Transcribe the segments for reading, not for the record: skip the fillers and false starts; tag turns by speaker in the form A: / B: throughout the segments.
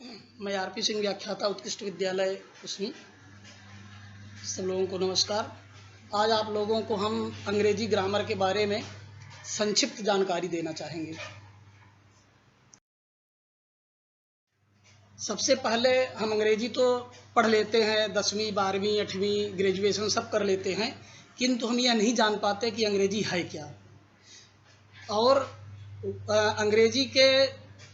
A: मैं आरपी सिंह व्याख्याता उत्कृष्ट विद्यालय उसनी। सब लोगों को नमस्कार। आज आप लोगों को हम अंग्रेजी ग्रामर के बारे में संक्षिप्त जानकारी देना चाहेंगे। सबसे पहले हम अंग्रेजी तो पढ़ लेते हैं, 10वीं 12वीं 8वीं ग्रेजुएशन सब कर लेते हैं, किंतु हम यह नहीं जान पाते कि अंग्रेजी है क्या। और अंग्रेजी के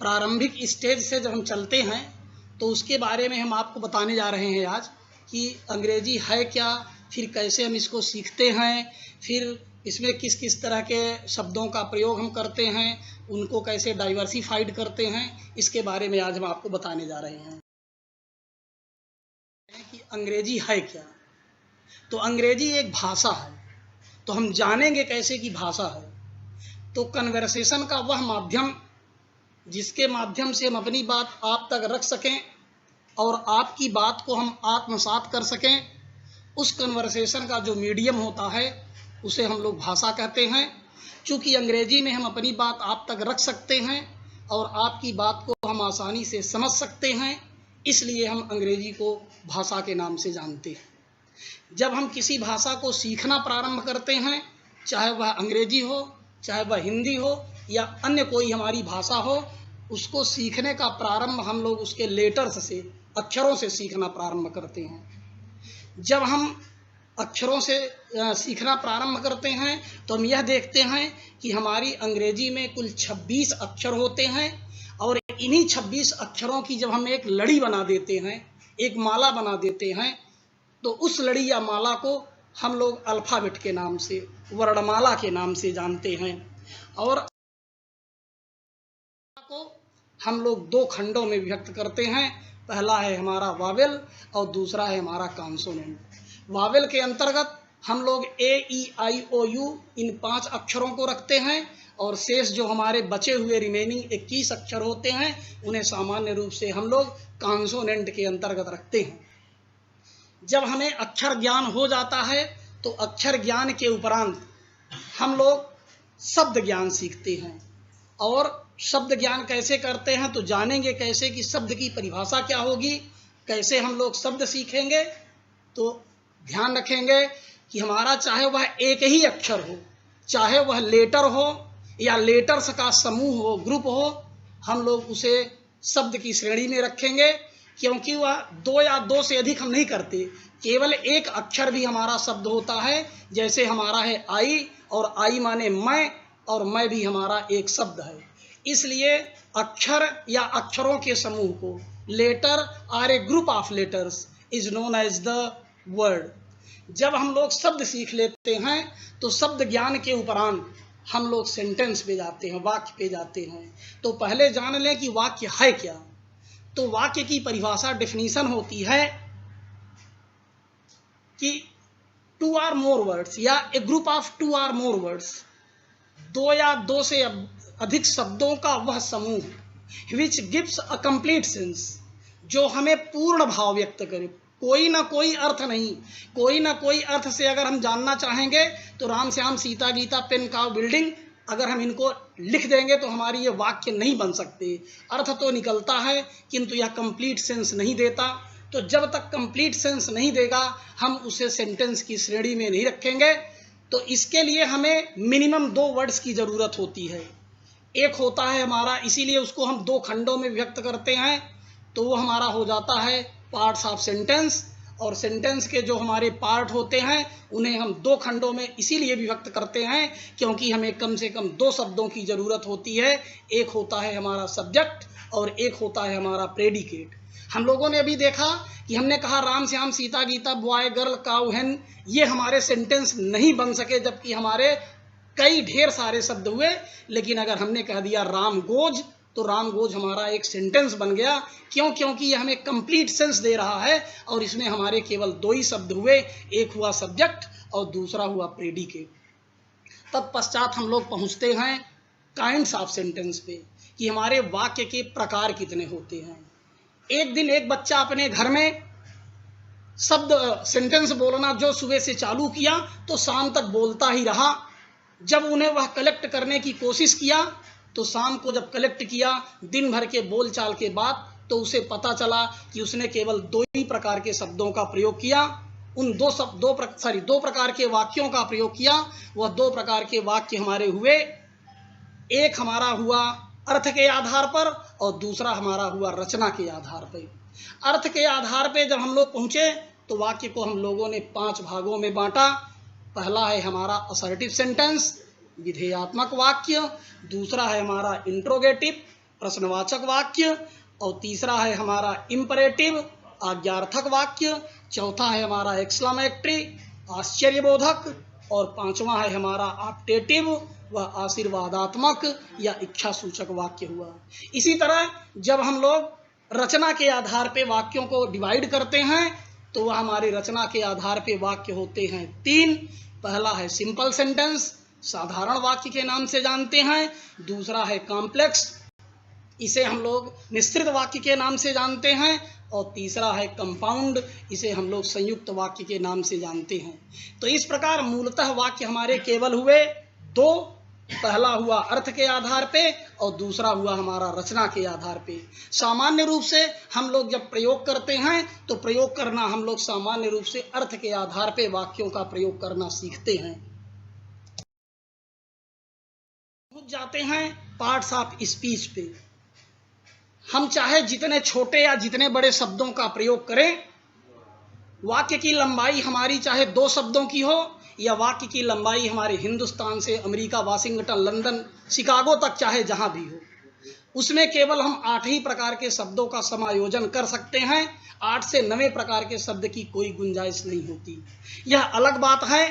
A: प्रारंभिक स्टेज से जब हम चलते हैं तो उसके बारे में हम आपको बताने जा रहे हैं आज कि अंग्रेजी है क्या, फिर कैसे हम इसको सीखते हैं, फिर इसमें किस किस तरह के शब्दों का प्रयोग हम करते हैं, उनको कैसे डाइवर्सिफाइड करते हैं, इसके बारे में आज हम आपको बताने जा रहे हैं कि अंग्रेजी है क्या। तो अंग्रेजी एक भाषा है, तो हम जानेंगे कैसे कि भाषा है। तो कन्वर्सेशन का वह माध्यम जिसके माध्यम से हम अपनी बात आप तक रख सकें और आपकी बात को हम आत्मसात कर सकें, उस कन्वर्सेशन का जो मीडियम होता है उसे हम लोग भाषा कहते हैं। क्योंकि अंग्रेजी में हम अपनी बात आप तक रख सकते हैं और आपकी बात को हम आसानी से समझ सकते हैं, इसलिए हम अंग्रेजी को भाषा के नाम से जानते हैं। जब हम किसी भाषा को सीखना प्रारंभ करते हैं, चाहे वह अंग्रेजी हो, चाहे वह हिंदी हो या अन्य कोई हमारी भाषा हो, उसको सीखने का प्रारंभ हम लोग उसके लेटर्स से, अक्षरों से सीखना प्रारंभ करते हैं। जब हम अक्षरों से सीखना प्रारंभ करते हैं तो हम यह देखते हैं कि हमारी अंग्रेजी में कुल 26 अक्षर होते हैं और इन्हीं 26 अक्षरों की जब हम एक लड़ी बना देते हैं, एक माला बना देते हैं, तो उस लड़ी या माला को हम लोग अल्फ़ाबेट के नाम से, वर्णमाला के नाम से जानते हैं। और को हम लोग दो खंडों में विभक्त करते हैं। पहला है हमारा वावेल और दूसरा है हमारा कॉन्सोनेंट। वावेल के अंतर्गत हम लोग ए ई आई ओ यू इन 5 अक्षरों को रखते हैं और शेष जो हमारे बचे हुए रिमेनिंग 21 अक्षर होते हैं उन्हें सामान्य रूप से हम लोग कॉन्सोनेंट के अंतर्गत रखते हैं। जब हमें अक्षर ज्ञान हो जाता है तो अक्षर ज्ञान के उपरांत हम लोग शब्द ज्ञान सीखते हैं। और शब्द ज्ञान कैसे करते हैं तो जानेंगे कैसे कि शब्द की परिभाषा क्या होगी, कैसे हम लोग शब्द सीखेंगे। तो ध्यान रखेंगे कि हमारा चाहे वह एक ही अक्षर हो, चाहे वह लेटर हो या लेटर्स का समूह हो, ग्रुप हो, हम लोग उसे शब्द की श्रेणी में रखेंगे। क्योंकि वह 2 या 2 से अधिक हम नहीं करते, केवल एक अक्षर भी हमारा शब्द होता है। जैसे हमारा है आई, और आई माने मैं, और मैं भी हमारा एक शब्द है। इसलिए अक्षर या अक्षरों के समूह को, letter are a group of letters is known as the word. जब हम लोग शब्द सीख लेते हैं तो शब्द ज्ञान के उपरांत हम लोग सेंटेंस पे जाते हैं, वाक्य पे जाते हैं। तो पहले जान लें कि वाक्य है क्या। तो वाक्य की परिभाषा, डेफिनेशन होती है कि 2 or more वर्ड्स या a group of 2 or more words, 2 या 2 से अधिक शब्दों का वह समूह which gives a complete sense, जो हमें पूर्ण भाव व्यक्त करे। कोई ना कोई अर्थ नहीं, कोई ना कोई अर्थ से अगर हम जानना चाहेंगे तो राम श्याम सीता गीता पेन काव बिल्डिंग अगर हम इनको लिख देंगे तो हमारी ये वाक्य नहीं बन सकते। अर्थ तो निकलता है किंतु यह कंप्लीट सेंस नहीं देता। तो जब तक कंप्लीट सेंस नहीं देगा हम उसे सेंटेंस की श्रेणी में नहीं रखेंगे। तो इसके लिए हमें मिनिमम 2 वर्ड्स की ज़रूरत होती है। एक होता है हमारा, इसीलिए उसको हम 2 खंडों में व्यक्त करते हैं, तो वो हमारा हो जाता है पार्ट्स ऑफ सेंटेंस। और सेंटेंस के जो हमारे पार्ट होते हैं उन्हें हम 2 खंडों में इसीलिए विभक्त करते हैं क्योंकि हमें कम से कम 2 शब्दों की ज़रूरत होती है। एक होता है हमारा सब्जेक्ट और एक होता है हमारा प्रेडिकेट। हम लोगों ने अभी देखा कि हमने कहा राम श्याम सीता गीता बॉय गर्ल काऊ हेन, ये हमारे सेंटेंस नहीं बन सके, जबकि हमारे कई ढेर सारे शब्द हुए। लेकिन अगर हमने कह दिया राम गोज, तो राम गोज हमारा एक सेंटेंस बन गया। क्यों? क्योंकि यह हमें कंप्लीट सेंस दे रहा है और इसमें हमारे केवल 2 ही शब्द हुए, एक हुआ सब्जेक्ट और दूसरा हुआ प्रेडिकेट। तब पश्चात हम लोग पहुंचते हैं काइंड्स ऑफ सेंटेंस पे कि हमारे वाक्य के प्रकार कितने होते हैं। एक दिन एक बच्चा अपने घर में शब्द सेंटेंस बोलना जो सुबह से चालू किया तो शाम तक बोलता ही रहा। जब उन्हें वह कलेक्ट करने की कोशिश किया तो शाम को जब कलेक्ट किया, दिन भर के बोलचाल के बाद, तो उसे पता चला कि उसने केवल दो ही प्रकार के शब्दों का प्रयोग किया, उन दो प्रकार के वाक्यों का प्रयोग किया। वह दो प्रकार के वाक्य हमारे हुए, एक हमारा हुआ अर्थ के आधार पर और दूसरा हमारा हुआ रचना के आधार पर। अर्थ के आधार पर जब हम लोग पहुंचे तो वाक्य को हम लोगों ने 5 भागों में बांटा। पहला है हमारा असर्टिव सेंटेंस, विधेयात्मक वाक्य, दूसरा है हमारा इंट्रोगेटिव, प्रश्नवाचक वाक्य, और तीसरा है हमारा इंपरेटिव, आज्ञार्थक वाक्य, चौथा है हमारा एक्सक्लेमेटरी, आश्चर्यबोधक, और पांचवा है हमारा ऑप्टेटिव, वह आशीर्वादात्मक या इच्छा सूचक वाक्य हुआ। इसी तरह जब हम लोग रचना के आधार पर वाक्यों को डिवाइड करते हैं तो वह हमारे रचना के आधार पर वाक्य होते हैं 3। पहला है सिंपल सेंटेंस, साधारण वाक्य के नाम से जानते हैं। दूसरा है कॉम्प्लेक्स, इसे हम लोग मिश्रित वाक्य के नाम से जानते हैं। और तीसरा है कंपाउंड, इसे हम लोग संयुक्त वाक्य के नाम से जानते हैं। तो इस प्रकार मूलतः वाक्य हमारे केवल हुए 2। पहला हुआ अर्थ के आधार पे और दूसरा हुआ हमारा रचना के आधार पे। सामान्य रूप से हम लोग जब प्रयोग करते हैं तो प्रयोग करना हम लोग सामान्य रूप से अर्थ के आधार पे वाक्यों का प्रयोग करना सीखते हैं। पहुंच जाते हैं पार्ट्स ऑफ स्पीच पे। हम चाहे जितने छोटे या जितने बड़े शब्दों का प्रयोग करें, वाक्य की लंबाई हमारी चाहे 2 शब्दों की हो या वाक्य की लंबाई हमारे हिंदुस्तान से अमेरिका, वाशिंगटन, लंदन, शिकागो तक चाहे जहां भी हो, उसमें केवल हम 8 ही प्रकार के शब्दों का समायोजन कर सकते हैं। 8 से 9 प्रकार के शब्द की कोई गुंजाइश नहीं होती। यह अलग बात है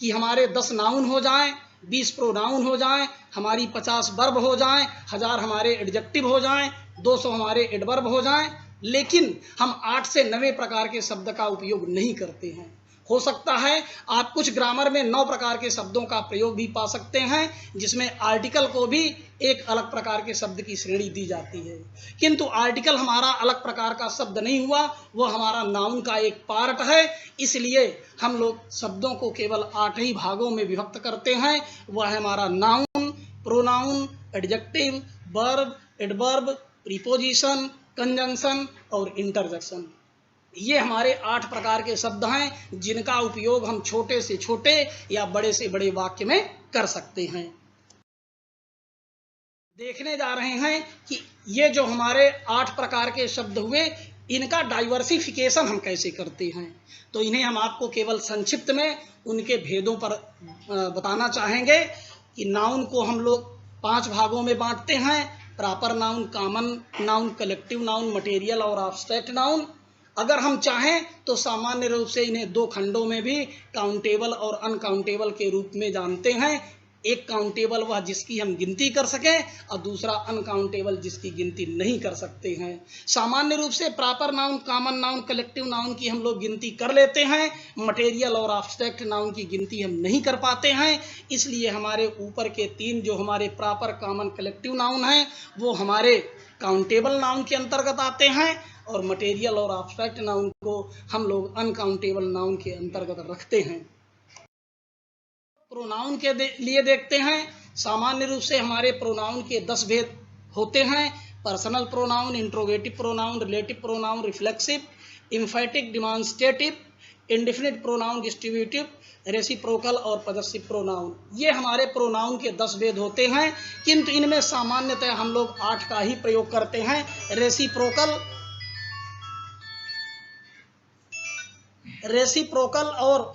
A: कि हमारे 10 नाउन हो जाएं, 20 प्रोनाउन हो जाएं, हमारी 50 वर्ब हो जाएं, 1000 हमारे एडजेक्टिव हो जाएं, 200 हमारे एडवर्ब हो जाएं, लेकिन हम 8 से 9 प्रकार के शब्द का उपयोग नहीं करते हैं। हो सकता है आप कुछ ग्रामर में 9 प्रकार के शब्दों का प्रयोग भी पा सकते हैं, जिसमें आर्टिकल को भी एक अलग प्रकार के शब्द की श्रेणी दी जाती है, किंतु आर्टिकल हमारा अलग प्रकार का शब्द नहीं हुआ, वह हमारा नाउन का एक पार्ट है। इसलिए हम लोग शब्दों को केवल 8 ही भागों में विभक्त करते हैं। वह है हमारा noun, pronoun, adjective, verb, adverb, preposition, conjunction और इंटरजेक्शन। ये हमारे 8 प्रकार के शब्द हैं जिनका उपयोग हम छोटे से छोटे या बड़े से बड़े वाक्य में कर सकते हैं। देखने जा रहे हैं कि ये जो हमारे 8 प्रकार के शब्द हुए, इनका डाइवर्सिफिकेशन हम कैसे करते हैं। तो इन्हें हम आपको केवल संक्षिप्त में उनके भेदों पर बताना चाहेंगे कि नाउन को हम लोग 5 भागों में बांटते हैं: proper noun, common noun, collective noun, material और एब्स्ट्रैक्ट नाउन। अगर हम चाहें तो सामान्य रूप से इन्हें 2 खंडों में भी काउंटेबल और अनकाउंटेबल के रूप में जानते हैं। एक काउंटेबल वह जिसकी हम गिनती कर सकें और दूसरा अनकाउंटेबल जिसकी गिनती नहीं कर सकते हैं। सामान्य रूप से proper noun, common noun, collective noun की हम लोग गिनती कर लेते हैं, मटेरियल और एब्स्ट्रैक्ट नाउन की गिनती हम नहीं कर पाते हैं। इसलिए हमारे ऊपर के 3 जो हमारे प्रॉपर, कॉमन, कलेक्टिव नाउन हैं वो हमारे काउंटेबल नाउन के अंतर्गत आते हैं और मटेरियल और एब्स्ट्रैक्ट नाउन को हम लोग अनकाउंटेबल नाउन के अंतर्गत रखते हैं। प्रोनाउन के लिए देखते हैं। सामान्य रूप से हमारे प्रोनाउन के 10 भेद होते हैं: personal pronoun, interrogative pronoun, relative pronoun, reflexive, एम्फैटिक, demonstrative, indefinite pronoun, distributive, reciprocal और पजेसिव प्रोनाउन। ये हमारे प्रोनाउन के 10 भेद होते हैं, किंतु इनमें सामान्यतः हम लोग 8 का ही प्रयोग करते हैं। रेसिप्रोकल और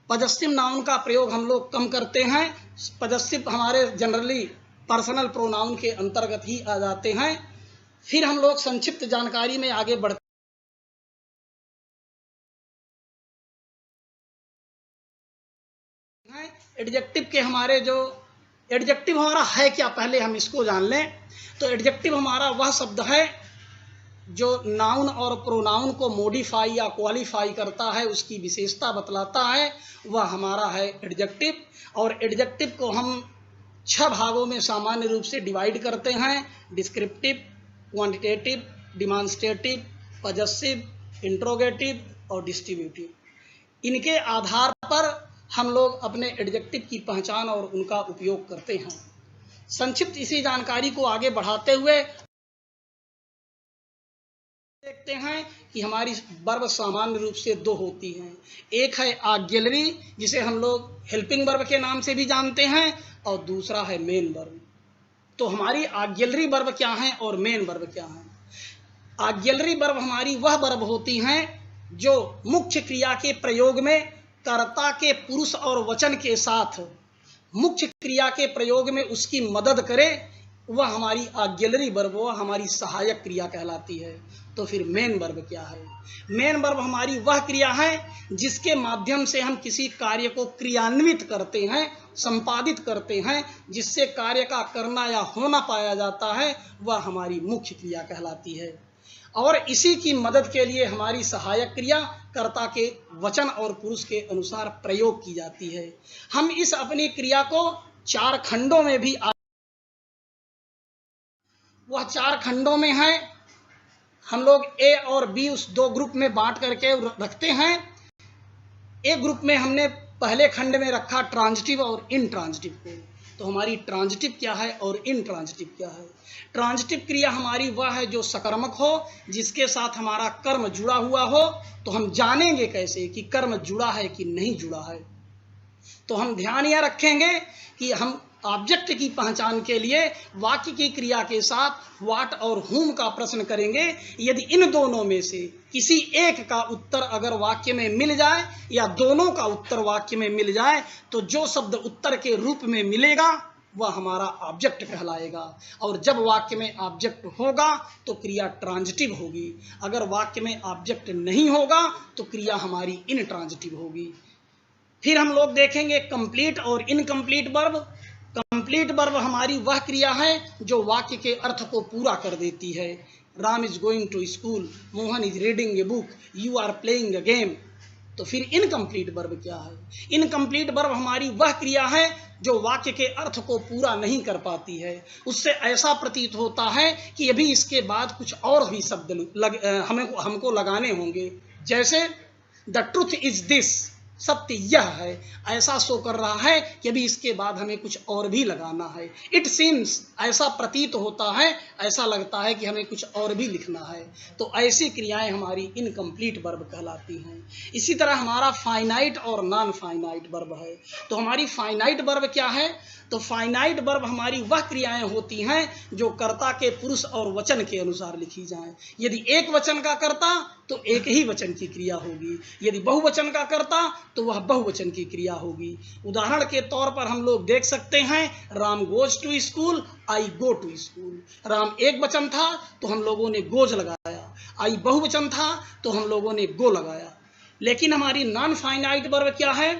A: पजेसिव नाउन का प्रयोग हम लोग कम करते हैं। पजेसिव हमारे जनरली पर्सनल प्रोनाउन के अंतर्गत ही आ जाते हैं। फिर हम लोग संक्षिप्त जानकारी में आगे बढ़ते हैं। एडजेक्टिव के हमारे जो एडजेक्टिव हमारा है क्या, पहले हम इसको जान लें। तो एडजेक्टिव हमारा वह शब्द है जो नाउन और प्रोनाउन को मॉडिफाई या क्वालिफाई करता है, उसकी विशेषता बतलाता है, वह हमारा है एडजेक्टिव। और एडजेक्टिव को हम 6 भागों में सामान्य रूप से डिवाइड करते हैं: descriptive, quantitative, demonstrative, possessive, interrogative और डिस्ट्रीब्यूटिव। इनके आधार पर हम लोग अपने एडजेक्टिव की पहचान और उनका उपयोग करते हैं। संक्षिप्त इसी जानकारी को आगे बढ़ाते हुए देखते हैं कि हमारी वर्ब सामान्य रूप से दो होती हैं। एक है ऑक्सिलरी, जिसे हम लोग हेल्पिंग वर्ब के नाम से भी जानते हैं, और दूसरा है मेन वर्ब। तो हमारी ऑक्सिलरी वर्ब क्या है और मेन वर्ब क्या है? ऑक्सिलरी वर्ब हमारी वह वर्ब होती हैं जो मुख्य क्रिया के प्रयोग में कर्ता के पुरुष और वचन के साथ मुख्य क्रिया के प्रयोग में उसकी मदद करे, वह हमारी ऑक्सिलरी वर्ब, वह हमारी सहायक क्रिया कहलाती है। तो फिर मेन वर्ब क्या है? मेन वर्ब हमारी वह क्रिया है जिसके माध्यम से हम किसी कार्य को क्रियान्वित करते हैं, संपादित करते हैं, जिससे कार्य का करना या होना पाया जाता है, वह हमारी मुख्य क्रिया कहलाती है। और इसी की मदद के लिए हमारी सहायक क्रिया कर्ता के वचन और पुरुष के अनुसार प्रयोग की जाती है। हम इस अपनी क्रिया को 4 खंडों में भी वह 4 खंडों में है। हम लोग ए और बी उस 2 ग्रुप में बांट करके रखते हैं। एक ग्रुप में हमने पहले खंड में रखा ट्रांजिटिव और इनट्रांजिटिव को। तो हमारी ट्रांजिटिव क्या है और इनट्रांजिटिव क्या है? ट्रांजिटिव क्रिया हमारी वह है जो सकर्मक हो, जिसके साथ हमारा कर्म जुड़ा हुआ हो। तो हम जानेंगे कैसे कि कर्म जुड़ा है कि नहीं जुड़ा है? तो हम ध्यान यह रखेंगे कि हम ऑब्जेक्ट की पहचान के लिए वाक्य की क्रिया के साथ व्हाट और whom का प्रश्न करेंगे। यदि इन दोनों में से किसी एक का उत्तर अगर वाक्य में मिल जाए या दोनों का उत्तर वाक्य में मिल जाए, तो जो शब्द उत्तर के रूप में मिलेगा वह हमारा ऑब्जेक्ट कहलाएगा। और जब वाक्य में ऑब्जेक्ट होगा तो क्रिया ट्रांजिटिव होगी। अगर वाक्य में ऑब्जेक्ट नहीं होगा तो क्रिया हमारी इनट्रांजिटिव होगी। फिर हम लोग देखेंगे कंप्लीट और इनकम्प्लीट वर्ब। कंप्लीट वर्ब हमारी वह क्रिया है जो वाक्य के अर्थ को पूरा कर देती है। Ram is going to school, Mohan is reading a book, you are playing a game. तो फिर इनकम्प्लीट वर्ब क्या है? इनकम्प्लीट वर्ब हमारी वह क्रिया है जो वाक्य के अर्थ को पूरा नहीं कर पाती है। उससे ऐसा प्रतीत होता है कि अभी इसके बाद कुछ और भी शब्द हमको लगाने होंगे। जैसे द ट्रुथ इज दिस, सत्य यह है, ऐसा शो कर रहा है कि अभी इसके बाद हमें कुछ और भी लगाना है। इट सीम्स, ऐसा प्रतीत होता है, ऐसा लगता है कि हमें कुछ और भी लिखना है। तो ऐसी क्रियाएं हमारी इनकम्प्लीट वर्ब कहलाती हैं। इसी तरह हमारा फाइनाइट और नॉन फाइनाइट वर्ब है। तो हमारी फाइनाइट वर्ब क्या है? तो फाइनाइट वर्ब हमारी वह क्रियाएं होती हैं जो कर्ता के पुरुष और वचन के अनुसार लिखी जाएं। यदि एक वचन का कर्ता तो एक ही वचन की क्रिया होगी, यदि बहुवचन का कर्ता तो वह बहुवचन की क्रिया होगी। उदाहरण के तौर पर हम लोग देख सकते हैं, Ram goes to school, I go to school. Ram एक वचन था तो हम लोगों ने गोज लगाया, आई बहुवचन था तो हम लोगों ने गो लगाया। लेकिन हमारी नॉन फाइनाइट वर्ब क्या है?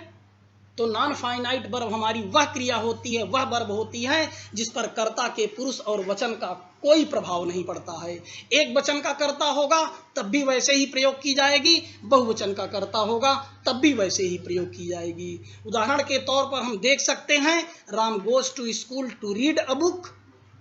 A: तो नॉन फाइनाइट वर्ब हमारी वह क्रिया होती है, वह वर्ब होती है जिस पर कर्ता के पुरुष और वचन का कोई प्रभाव नहीं पड़ता है। एक वचन का कर्ता होगा तब भी वैसे ही प्रयोग की जाएगी, बहुवचन का कर्ता होगा तब भी वैसे ही प्रयोग की जाएगी। उदाहरण के तौर पर हम देख सकते हैं, Ram goes to school to read a book,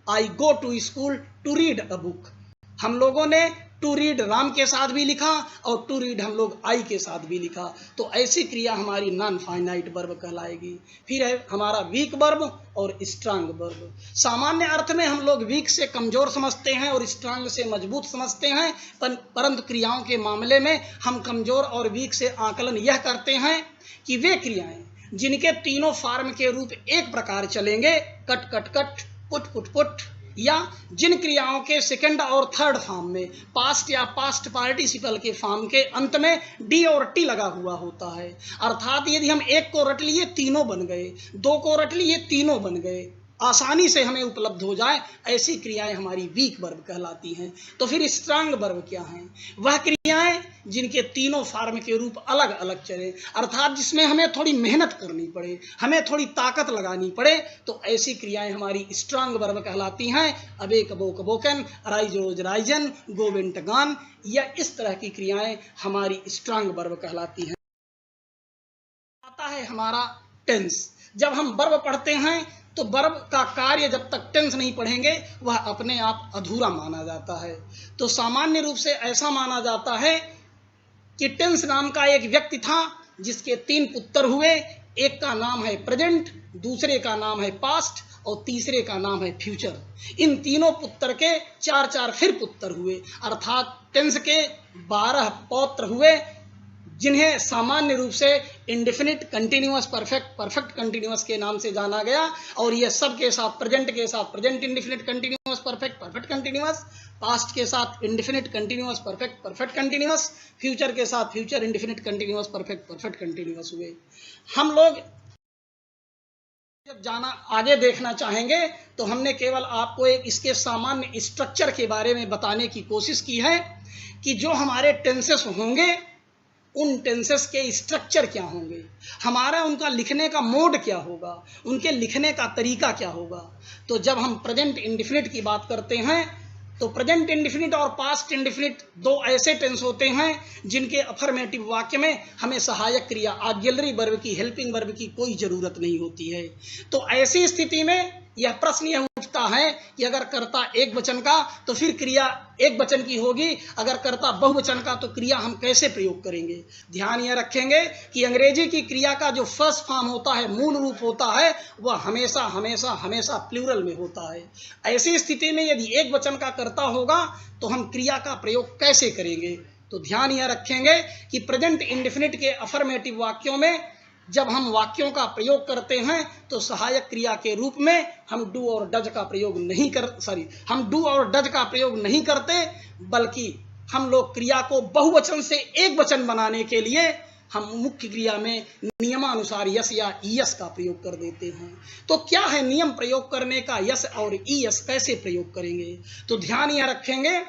A: I go to school to read a book. हम लोगों ने टू रीड राम के साथ भी लिखा और टू रीड हम लोग आई के साथ भी लिखा। तो ऐसी क्रिया हमारी नॉन फाइनाइट वर्ब कहलाएगी। फिर है हमारा वीक वर्ब और स्ट्रांग वर्ब। सामान्य अर्थ में हम लोग वीक से कमजोर समझते हैं और स्ट्रांग से मजबूत समझते हैं, परंतु क्रियाओं के मामले में हम कमजोर और वीक से आकलन यह करते हैं कि वे क्रियाएं जिनके तीनों फॉर्म के रूप एक प्रकार चलेंगे, cut cut cut, put put put, या जिन क्रियाओं के सेकंड और थर्ड फॉर्म में पास्ट या पास्ट पार्टिसिपल के फॉर्म के अंत में डी और टी लगा हुआ होता है। अर्थात यदि हम एक को रट लिए तीनों बन गए, दो को रट लिए तीनों बन गए, आसानी से हमें उपलब्ध हो जाए, ऐसी क्रियाएं हमारी वीक वर्ब कहलाती हैं। तो फिर स्ट्रांग वर्ब क्या है? वह क्रियाएं जिनके तीनों फॉर्म के रूप अलग अलग चले, अर्थात जिसमें हमें थोड़ी मेहनत करनी पड़े, हमें थोड़ी ताकत लगानी पड़े, तो ऐसी क्रियाएं हमारी स्ट्रांग वर्ब कहलाती हैं। अबे कबो कबोकन, राइज रोज राइजन, गो वेंट गॉन, या इस तरह की क्रियाएं हमारी स्ट्रांग वर्ब कहलाती हैं। आता है हमारा टेंस। जब हम वर्ब पढ़ते हैं तो वर्ब का कार्य जब तक टेंस नहीं पढ़ेंगे वह अपने आप अधूरा माना जाता है। तो सामान्य रूप से ऐसा माना जाता है कि टेंस नाम का एक व्यक्ति था जिसके 3 पुत्र हुए। एक का नाम है प्रेजेंट, दूसरे का नाम है पास्ट और तीसरे का नाम है फ्यूचर। इन तीनों पुत्र के 4-4 फिर पुत्र हुए, अर्थात टेंस के 12 पौत्र हुए, जिन्हें सामान्य रूप से indefinite continuous perfect, perfect continuous के नाम से जाना गया। और ये सब के साथ प्रेजेंट के साथ present indefinite continuous perfect, perfect continuous, past के साथ indefinite continuous perfect, perfect continuous, future के साथ future indefinite continuous perfect, perfect continuous हुए। हम लोग जब जाना आगे देखना चाहेंगे तो हमने केवल आपको एक इसके सामान्य स्ट्रक्चर के बारे में बताने की कोशिश की है कि जो हमारे टेंसेस होंगे उन टेंसेस के स्ट्रक्चर क्या होंगे, हमारा उनका लिखने का मोड क्या होगा, उनके लिखने का तरीका क्या होगा। तो जब हम प्रेजेंट इंडेफिनिट की बात करते हैं तो प्रेजेंट इंडेफिनिट और पास्ट इंडेफिनिट दो ऐसे टेंस होते हैं जिनके अफर्मेटिव वाक्य में हमें सहायक क्रिया, ऑक्सिलरी वर्ब की, हेल्पिंग वर्ब की कोई जरूरत नहीं होती है। तो ऐसी स्थिति में यह प्रश्न यह उठता है कि अगर कर्ता एक वचन का तो फिर क्रिया एक वचन की होगी, अगर कर्ता बहुवचन का तो क्रिया हम कैसे प्रयोग करेंगे। ध्यान यह रखेंगे कि अंग्रेजी की क्रिया का जो फर्स्ट फॉर्म होता है, मूल रूप होता है, वह हमेशा हमेशा हमेशा प्लूरल में होता है। ऐसी स्थिति में यदि एक वचन का कर्ता होगा तो हम क्रिया का प्रयोग कैसे करेंगे। तो ध्यान यह रखेंगे कि प्रेजेंट इंडेफिनिट के अफर्मेटिव वाक्यों में जब हम वाक्यों का प्रयोग करते हैं तो सहायक क्रिया के रूप में हम डू और डज का प्रयोग नहीं करते, बल्कि हम लोग क्रिया को बहुवचन से एक वचन बनाने के लिए हम मुख्य क्रिया में नियमानुसार यस या ईएस का प्रयोग कर देते हैं। तो क्या है नियम प्रयोग करने का, यस और ईएस कैसे प्रयोग करेंगे। तो ध्यान यह रखेंगे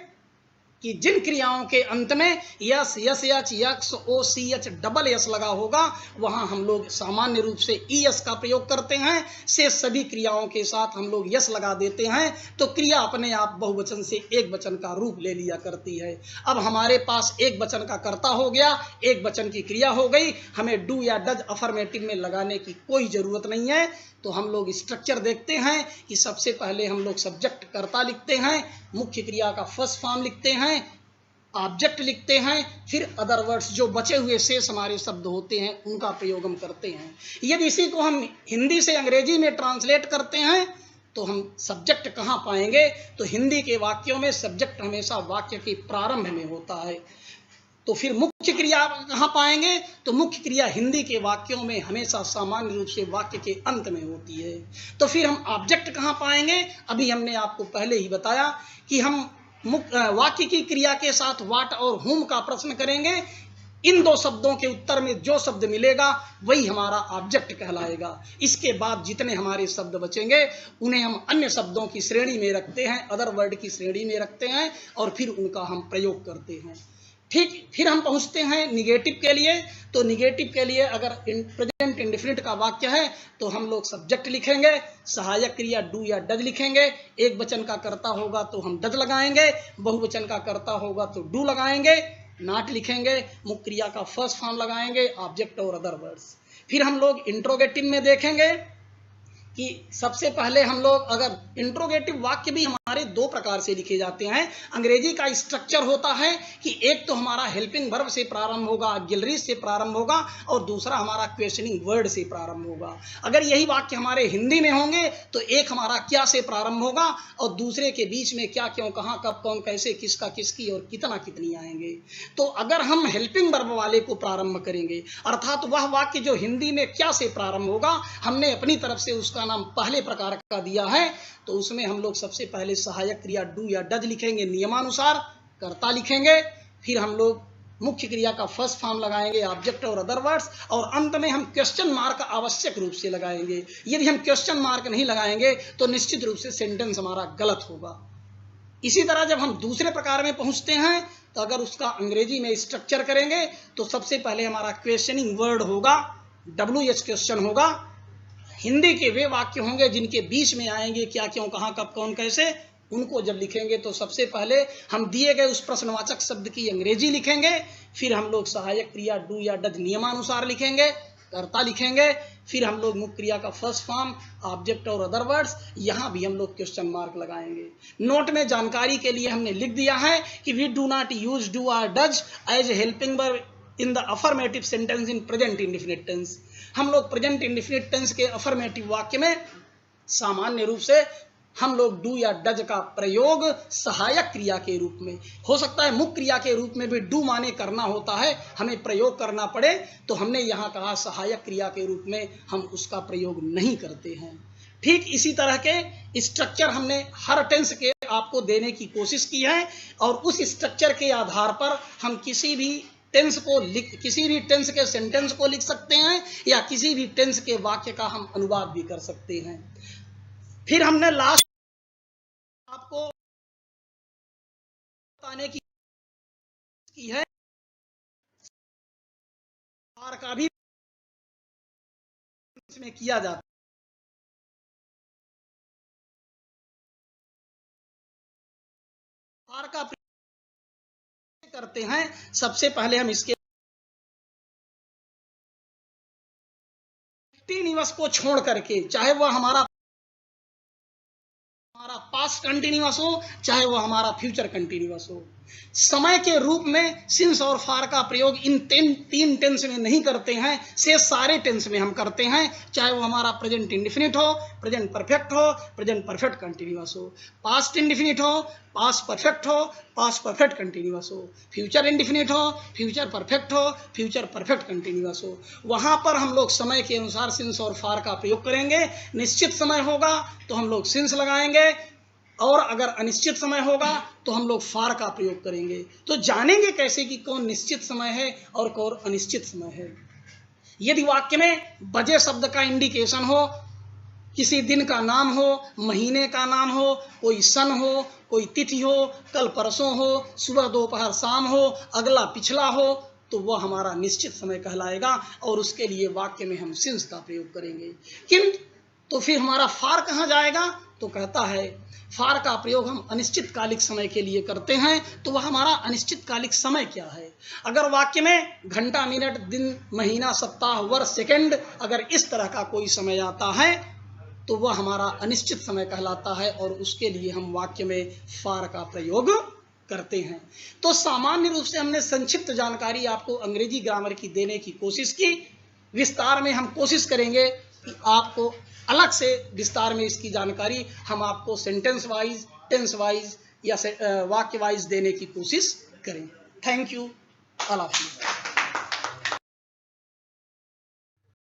A: कि जिन क्रियाओं के अंत में यस, यस एच, यक्स, ओ सी एच, डबल एस लगा होगा वहां हम लोग सामान्य रूप से ईएस का प्रयोग करते हैं। से सभी क्रियाओं के साथ हम लोग यस लगा देते हैं तो क्रिया अपने आप बहुवचन से एक वचन का रूप ले लिया करती है। अब हमारे पास एक वचन का कर्ता हो गया, एक वचन की क्रिया हो गई, हमें डू या डज अफर्मेटिव में लगाने की कोई जरूरत नहीं है। तो हम लोग स्ट्रक्चर देखते हैं कि सबसे पहले हम लोग सब्जेक्ट कर्ता लिखते हैं, मुख्य क्रिया का फर्स्ट फॉर्म लिखते हैं, ऑब्जेक्ट लिखते हैं, फिर अदर वर्ड्स जो बचे हुए शेष हमारे शब्द होते हैं उनका प्रयोग हम करते हैं। यदि इसी को हम हिंदी से अंग्रेजी में ट्रांसलेट करते हैं तो हम सब्जेक्ट कहाँ पाएंगे। तो हिंदी के वाक्यों में सब्जेक्ट हमेशा वाक्य के प्रारंभ में होता है। तो फिर मुख्य क्रिया कहाँ पाएंगे। तो मुख्य क्रिया हिंदी के वाक्यों में हमेशा सामान्य रूप से वाक्य के अंत में होती है। तो फिर हम ऑब्जेक्ट कहाँ पाएंगे। अभी हमने आपको पहले ही बताया कि हम वाक्य की क्रिया के साथ व्हाट और हुम का प्रश्न करेंगे। इन दो शब्दों के उत्तर में जो शब्द मिलेगा वही हमारा ऑब्जेक्ट कहलाएगा। इसके बाद जितने हमारे शब्द बचेंगे उन्हें हम अन्य शब्दों की श्रेणी में रखते हैं, अदर वर्ड की श्रेणी में रखते हैं और फिर उनका हम प्रयोग करते हैं। ठीक, फिर हम पहुंचते हैं निगेटिव के लिए। तो निगेटिव के लिए अगर प्रेजेंट इंडेफिनिट का वाक्य है तो हम लोग सब्जेक्ट लिखेंगे, सहायक क्रिया डू या डज लिखेंगे, एक वचन का कर्ता होगा तो हम डज लगाएंगे, बहुवचन का कर्ता होगा तो डू लगाएंगे, नॉट लिखेंगे, मुख्य क्रिया का फर्स्ट फॉर्म लगाएंगे, ऑब्जेक्ट और अदर वर्ड्स। फिर हम लोग इंट्रोगेटिव में देखेंगे कि सबसे पहले हम लोग अगर इंट्रोगेटिव वाक्य भी हमारे दो प्रकार से लिखे जाते हैं। अंग्रेजी का स्ट्रक्चर होता है कि एक तो हमारा हेल्पिंग वर्ब से प्रारंभ होगा, ऑक्सिलरी से प्रारंभ होगा, और दूसरा हमारा क्वेश्चनिंग वर्ड से प्रारंभ होगा। अगर यही वाक्य हमारे हिंदी में होंगे तो एक हमारा क्या से प्रारंभ होगा और दूसरे के बीच में क्या, क्यों, कहाँ, कब, कौन, कैसे, किसका, किसकी और कितना, कितनी आएंगे। तो अगर हम हेल्पिंग वर्ब वाले को प्रारंभ करेंगे, अर्थात वह वाक्य जो हिंदी में क्या से प्रारंभ होगा, हमने अपनी तरफ से उसका नाम पहले प्रकार का दिया है, तो उसमें हम लोग सबसे पहले सहायक क्रिया डू या डज लिखेंगे, नियमानुसार कर्ता लिखेंगे, फिर हम लोग मुख्य क्रिया का फर्स्ट फॉर्म लगाएंगे, ऑब्जेक्ट और अदर वर्ड्स, और अंत में हम क्वेश्चन मार्क आवश्यक रूप से लगाएंगे। यदि हम क्वेश्चन मार्क नहीं लगाएंगे तो निश्चित रूप से सेंटेंस हमारा गलत होगा। इसी तरह जब हम दूसरे प्रकार में पहुंचते हैं तो अगर उसका अंग्रेजी में स्ट्रक्चर करेंगे तो सबसे पहले हमारा क्वेश्चनिंग वर्ड होगा, WH क्वेश्चन होगा। हिंदी के वे वाक्य होंगे जिनके बीच में आएंगे क्या, क्यों, कहाँ, कब, कौन, कैसे, उनको जब लिखेंगे तो सबसे पहले हम दिए गए उस प्रश्नवाचक शब्द की अंग्रेजी लिखेंगे, फिर हम लोग सहायक क्रिया डू या डज नियमानुसार लिखेंगे, कर्ता लिखेंगे, फिर हम लोग मुख्य क्रिया का फर्स्ट फॉर्म, ऑब्जेक्ट और अदर वर्ड्स, यहाँ भी हम लोग क्वेश्चन मार्क लगाएंगे। नोट में जानकारी के लिए हमने लिख दिया है कि we do not use do और does as a helping verb in the affirmative sentence in present indefinite tense. हम लोग प्रेजेंट इंडेफिनिट टेंस के अफर्मेटिव वाक्य में सामान्य रूप से हम लोग डू या डज का प्रयोग सहायक क्रिया के रूप में, हो सकता है मुख्य क्रिया के रूप में भी डू माने करना होता है, हमें प्रयोग करना पड़े, तो हमने यहाँ कहा सहायक क्रिया के रूप में हम उसका प्रयोग नहीं करते हैं। ठीक इसी तरह के स्ट्रक्चर हमने हर टेंस के आपको देने की कोशिश की है, और उस स्ट्रक्चर के आधार पर हम किसी भी टेंस के सेंटेंस को लिख सकते हैं, या किसी भी टेंस के वाक्य का हम अनुवाद भी कर सकते हैं। फिर हमने लास्ट आपको बताने की है फार का भी इसमें किया जाता है। फार का प्रयोग करते हैं, सबसे पहले हम इसके कंटीन्यूअस को छोड़ करके, चाहे वह हमारा पास्ट कंटीन्यूअस हो, चाहे वो हमारा फ्यूचर कंटीन्यूअस हो, समय के रूप में सिंस और फार का प्रयोग इन तीन टेंस में नहीं करते हैं, से सारे टेंस में हम करते हैं, चाहे वो हमारा प्रेजेंट इंडेफिनिट हो, प्रेजेंट परफेक्ट हो, प्रेजेंट परफेक्ट कंटीन्यूअस हो, पास्ट इंडेफिनिट हो, पास्ट परफेक्ट हो, पास्ट परफेक्ट कंटीन्यूअस हो, फ्यूचर इंडेफिनिट हो, फ्यूचर परफेक्ट हो, फ्यूचर परफेक्ट कंटीन्यूअस हो। वहां पर हम लोग समय के अनुसार सिंस और फार का प्रयोग करेंगे। निश्चित समय होगा तो हम लोग सिंस लगाएंगे, और अगर अनिश्चित समय होगा तो हम लोग फार का प्रयोग करेंगे। तो जानेंगे कैसे कि कौन निश्चित समय है और कौन अनिश्चित समय है। यदि वाक्य में बजे शब्द का इंडिकेशन हो, किसी दिन का नाम हो, महीने का नाम हो, कोई सन हो, कोई तिथि हो, कल परसों हो, सुबह दोपहर शाम हो, अगला पिछला हो, तो वह हमारा निश्चित समय कहलाएगा, और उसके लिए वाक्य में हम सिंस का प्रयोग करेंगे। तो फिर हमारा फार कहाँ जाएगा? तो कहता है फार का प्रयोग हम अनिश्चितकालिक समय के लिए करते हैं। तो वह हमारा अनिश्चितकालिक समय क्या है? अगर वाक्य में घंटा, मिनट, दिन, महीना, सप्ताह, वर्ष, सेकंड, अगर इस तरह का कोई समय आता है तो वह हमारा अनिश्चित समय कहलाता है, और उसके लिए हम वाक्य में फार का प्रयोग करते हैं। तो सामान्य रूप से हमने संक्षिप्त जानकारी आपको अंग्रेजी ग्रामर की देने की कोशिश की। विस्तार में हम कोशिश करेंगे कि आपको अलग से विस्तार में इसकी जानकारी हम आपको सेंटेंस वाइज, टेंस वाइज या वाक्य वाइज देने की कोशिश करें। Thank you all of you.